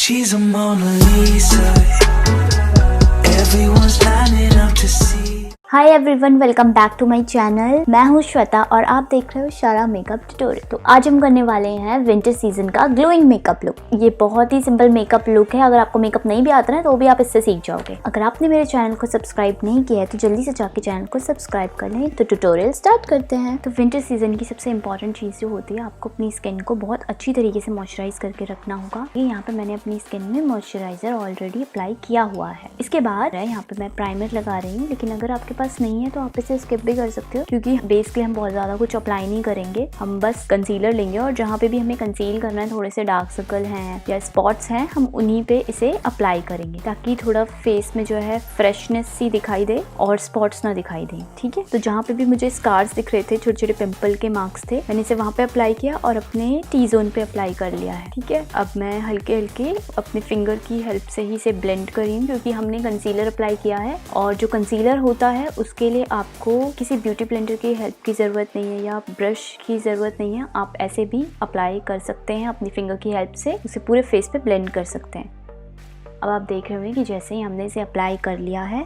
She's a Mona Lisa. Everyone's lining up to see. Hi everyone, welcome back to my channel. मैं हूँ श्वेता और आप देख रहे हो शारा मेकअप ट्यूटोरियल। तो आज हम करने वाले हैं विंटर सीजन का ग्लोइंग मेकअप लुक। ये बहुत ही सिंपल मेकअप लुक है। अगर आपको मेकअप नहीं भी आता है तो भी आप इससे सीख जाओगे। अगर आपने मेरे चैनल को सब्सक्राइब नहीं किया है तो जल्दी से जाके चैनल को सब्सक्राइब कर लें। तो ट्यूटोरियल स्टार्ट करते हैं। तो विंटर सीजन की सबसे इंपॉर्टेंट चीज़ जो होती है, आपको अपनी स्किन को बहुत अच्छी तरीके से मॉइस्चराइज करके रखना होगा। यहाँ पे मैंने अपनी स्किन में मॉइस्चराइजर ऑलरेडी अप्लाई किया हुआ है। इसके बाद यहाँ पे मैं प्राइमर लगा रही हूँ, लेकिन अगर आपके पास नहीं है तो आप इसे स्किप भी कर सकते हो, क्योंकि बेस के लिए हम बहुत ज्यादा कुछ अप्लाई नहीं करेंगे। हम बस कंसीलर लेंगे और जहाँ पे भी हमें कंसील करना है, थोड़े से डार्क सर्कल हैं या स्पॉट्स हैं, हम उन्हीं पे इसे अप्लाई करेंगे ताकि थोड़ा फेस में जो है फ्रेशनेस सी दिखाई दे और स्पॉट्स ना दिखाई दे। ठीक है, तो जहाँ पे भी मुझे स्कार्स दिख रहे थे, छोटे छोटे पिंपल के मार्क्स थे, मैंने इसे वहाँ पे अप्लाई किया और अपने टी जोन पे अप्लाई कर लिया है। ठीक है, अब मैं हल्के हल्के अपने फिंगर की हेल्प से ही इसे ब्लेंड करी हूँ, क्योंकि हमने कंसीलर अप्लाई किया है और जो कंसीलर होता है उसके लिए आपको किसी ब्यूटी ब्लेंडर की हेल्प की ज़रूरत नहीं है या ब्रश की ज़रूरत नहीं है। आप ऐसे भी अप्लाई कर सकते हैं, अपनी फिंगर की हेल्प से उसे पूरे फेस पे ब्लेंड कर सकते हैं। अब आप देख रहे होंगे कि जैसे ही हमने इसे अप्लाई कर लिया है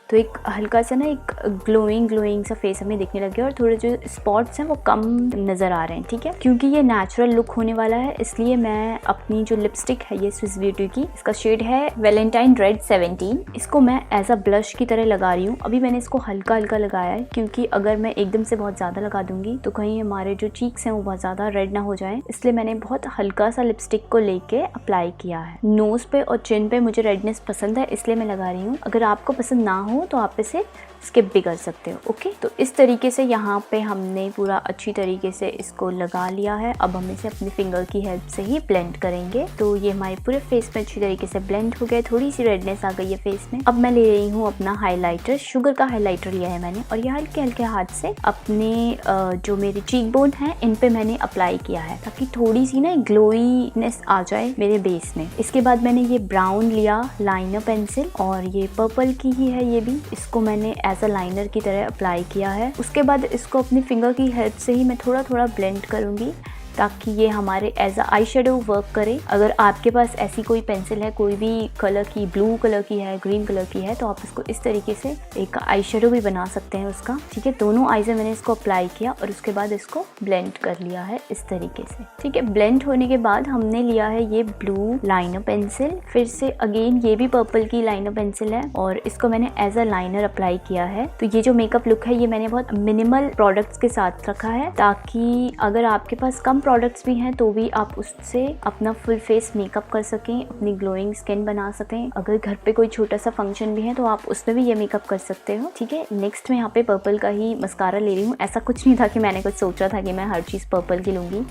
तो एक हल्का सा ना एक ग्लोइंग सा फेस हमें दिखने लगे और थोड़े जो स्पॉट्स हैं वो कम नज़र आ रहे हैं। ठीक है, क्योंकि ये नेचुरल लुक होने वाला है, इसलिए मैं अपनी जो लिपस्टिक है ये स्विस ब्यूटी की, इसका शेड है वैलेंटाइन रेड 17, इसको मैं एज अ ब्लश की तरह लगा रही हूँ। अभी मैंने इसको हल्का हल्का लगाया है, क्योंकि अगर मैं एकदम से बहुत ज़्यादा लगा दूंगी तो कहीं हमारे जो चीक्स हैं वो बहुत ज़्यादा रेड ना हो जाए, इसलिए मैंने बहुत हल्का सा लिपस्टिक को लेके अप्लाई किया है। नोज पे और चिन पे मुझे रेडनेस पसंद है, इसलिए मैं लगा रही हूँ। अगर आपको पसंद ना हो तो आप इसे स्किप भी कर सकते हो। ओके, तो इस तरीके से यहाँ पे हमने पूरा अच्छी तरीके से इसको लगा लिया है। अब हम इसे अपनी फिंगर की हेल्प से ही ब्लेंड करेंगे। तो ये हमारे पूरे फेस में अच्छी तरीके से ब्लेंड हो गए, थोड़ी सी रेडनेस आ गई है फेस में। अब मैं ले रही हूँ अपना हाइलाइटर, शुगर का हाइलाइटर लिया है मैंने, और ये हल्के हल्के हाथ से अपने जो मेरे चीक बोन है इन पे मैंने अप्लाई किया है, ताकि थोड़ी सी ना ग्लोईनेस आ जाए मेरे बेस में। इसके बाद मैंने ये ब्राउन लिया लाइनर पेंसिल, और ये पर्पल की ही है ये भी, इसको मैंने एज अ लाइनर की तरह अप्लाई किया है। उसके बाद इसको अपनी फिंगर की हेल्प से ही मैं थोड़ा थोड़ा ब्लेंड करूंगी, ताकि ये हमारे as a eye shadow work करे। अगर आपके पास ऐसी कोई पेंसिल है, कोई भी कलर की, ब्लू कलर की है, ग्रीन कलर की है, तो आप इसको इस तरीके से एक आई शेडो भी बना सकते हैं उसका। ठीक है, दोनों आईज में मैंने इसको अप्लाई किया और उसके बाद इसको ब्लेंड कर लिया है इस तरीके से। ठीक है, ब्लेंड होने के बाद हमने लिया है ये ब्लू लाइनर पेंसिल, फिर से अगेन ये भी पर्पल की लाइनर पेंसिल है और इसको मैंने एज अ लाइनर अप्लाई किया है। तो ये जो मेकअप लुक है ये मैंने बहुत मिनिमल प्रोडक्ट्स के साथ रखा है, ताकि अगर आपके पास कम प्रोडक्ट्स भी हैं तो भी आप उससे अपना फुल फेस मेकअप कर सकें, अपनी ग्लोइंग स्किन बना सकें। अगर घर पे कोई छोटा सा फंक्शन भी है तो आप उसमें भी ये मेकअप कर सकते हो। ठीक है, नेक्स्ट मैं यहाँ पे पर्पल का ही मस्कारा ले रही हूँ। ऐसा कुछ नहीं था कि मैंने कुछ सोचा था कि मैं हर चीज़ पर्पल की लूँगी,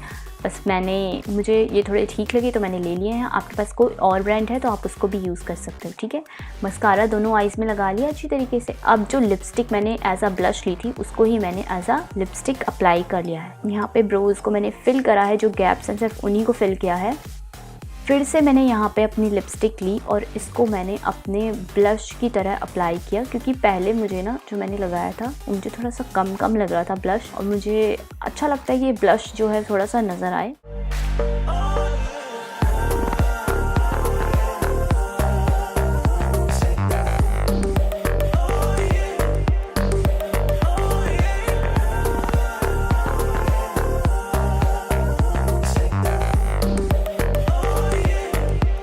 बस मुझे ये थोड़े ठीक लगे तो मैंने ले लिए हैं। आपके पास कोई और ब्रांड है तो आप उसको भी यूज़ कर सकते हो। ठीक है, मस्कारा दोनों आईज में लगा लिया अच्छी तरीके से। अब जो लिपस्टिक मैंने एज अ ब्लश ली थी उसको ही मैंने एज अ लिपस्टिक अप्लाई कर लिया है। यहाँ पे ब्रोज को मैंने फिल करा है, जो गैप्स हैं सिर्फ उन्हीं को फिल किया है। फिर से मैंने यहाँ पे अपनी लिपस्टिक ली और इसको मैंने अपने ब्लश की तरह अप्लाई किया, क्योंकि पहले मुझे ना जो मैंने लगाया था मुझे थोड़ा सा कम लग रहा था ब्लश, और मुझे अच्छा लगता है कि ये ब्लश जो है थोड़ा सा नज़र आए।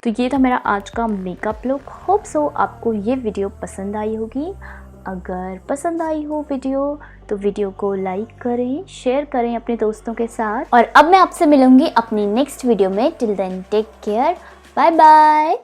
तो ये था मेरा आज का मेकअप लुक। होप सो आपको ये वीडियो पसंद आई होगी। अगर पसंद आई हो वीडियो तो वीडियो को लाइक करें, शेयर करें अपने दोस्तों के साथ। और अब मैं आपसे मिलूंगी अपनी नेक्स्ट वीडियो में। Till then take care, bye bye.